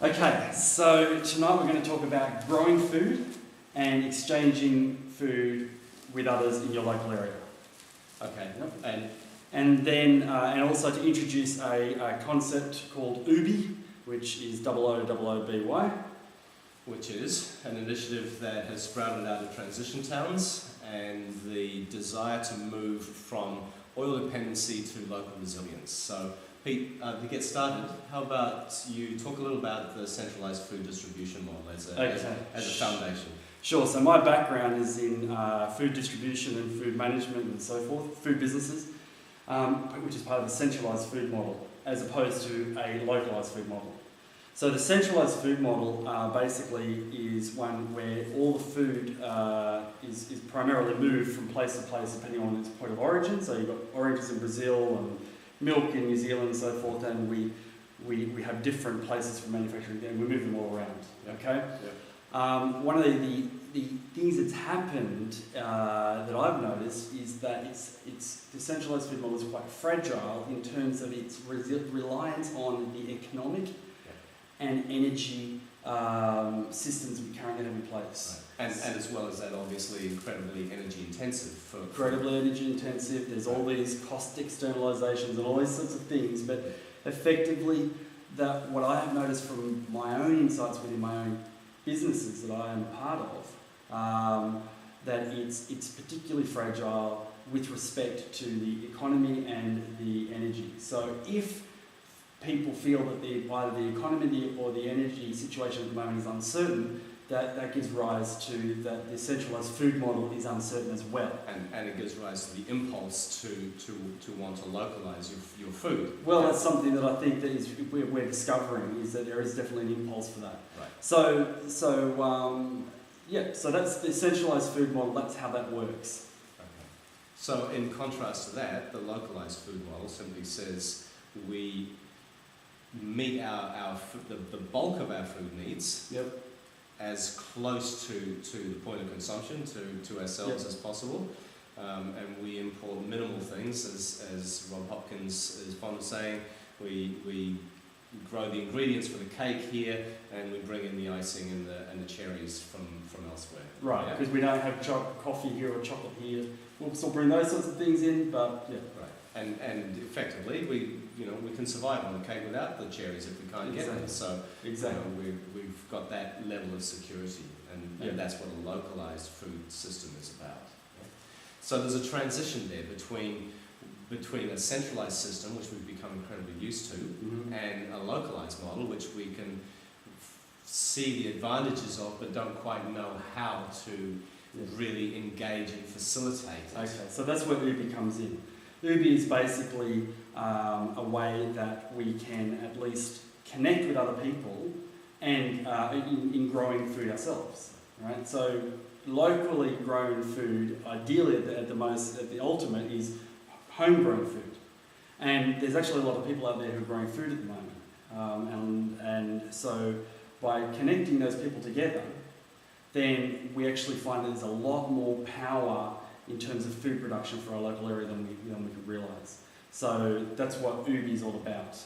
Okay, so tonight we're going to talk about growing food and exchanging food with others in your local area. Okay. Yep. And also to introduce a concept called Ooooby, which is OOOBY. Which is an initiative that has sprouted out of Transition Towns and the desire to move from oil dependency to local resilience. So Pete, to get started, how about you talk a little about the centralised food distribution model as a foundation? Sure, so my background is in food distribution and food management and so forth, food businesses, which is part of the centralised food model as opposed to a localised food model. So the centralised food model basically is one where all the food is primarily moved from place to place depending on its point of origin. So you've got oranges in Brazil and milk in New Zealand and so forth, and we have different places for manufacturing and we move them all around. Okay. Yep. One of the things that's happened that I've noticed is that the centralised food model is quite fragile in terms of its reliance on the economic and energy systems we currently have in place. Right. And as well as that, obviously incredibly energy intensive. Incredibly energy intensive, there's all these cost externalisations and all these sorts of things, but effectively what I have noticed from my own insights within my own businesses that I am part of, that it's particularly fragile with respect to the economy and the energy. So if people feel that either the economy or the energy situation at the moment is uncertain, that gives rise to that the centralised food model is uncertain as well. And it gives rise to the impulse to want to localise your food. Well, that's something that I think that we're discovering, is that there is definitely an impulse for that. Right. So that's the centralised food model, that's how that works. Okay. So in contrast to that, the localised food model simply says we meet the bulk of our food needs. Yep. As close to the point of consumption, to ourselves as possible, and we import minimal things, as Rob Hopkins is fond of saying. We grow the ingredients for the cake here, and we bring in the icing and the cherries from elsewhere. Right, because we don't have coffee here or chocolate here. We'll still bring those sorts of things in, but yeah. Right, and effectively we can survive on the cake without the cherries if we can't get them. So we've got that level of security, and that's what a localised food system is about. Yeah. So there's a transition there between a centralised system, which we've become incredibly used to, and a localised model, which we can see the advantages of, but don't quite know how to really engage and facilitate it. Okay, so that's where Ooooby comes in. Ooooby is basically a way that we can at least connect with other people and in growing food ourselves. Right? So locally grown food, ideally at the ultimate, is homegrown food. And there's actually a lot of people out there who are growing food at the moment. And so by connecting those people together, then we actually find that there's a lot more power in terms of food production for our local area than we could realise. So that's what Ooooby is all about.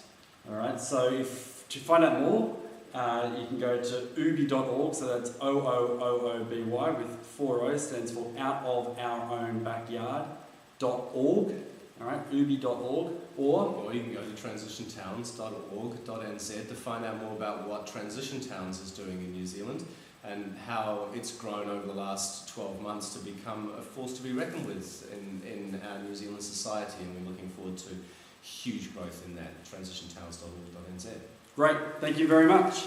All right. So to find out more, you can go to ooooby.org. So that's OOOBY with 4 O's, stands for Out of Our Own Backyard.org. All right, ooooby.org, or you can go to transitiontowns.org.nz to find out more about what Transition Towns is doing in New Zealand, and how it's grown over the last 12 months to become a force to be reckoned with in our New Zealand society, and we're looking forward to huge growth in that, transitiontowns.org.nz. Great, thank you very much.